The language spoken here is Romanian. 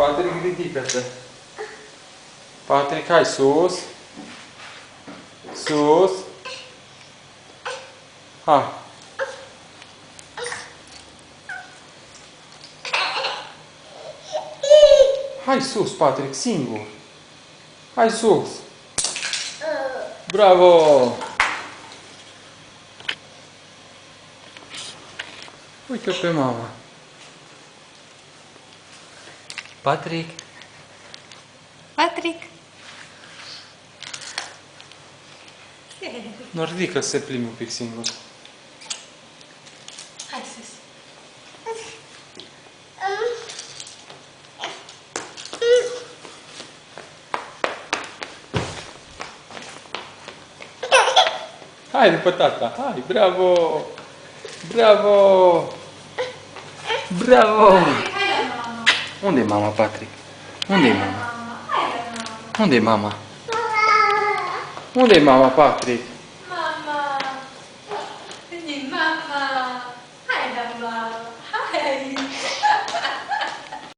Patrick, ridică-te. Patrick, hai sus. Sus. Hai. Hai sus, Patrick, singur. Hai sus. Bravo! Uite pe mama. Patrick. Patrick. Nu, ridică să se plimbi un pic singur. Hai sus. Hai după tata, hai, bravo! Bravo! Bravo! Hai la mama. Unde e mama, Patrick? Unde e mama? Hai la mama. Unde e mama? Unde e mama, Patrick? Mama. Vedi, mama. Hai la mama.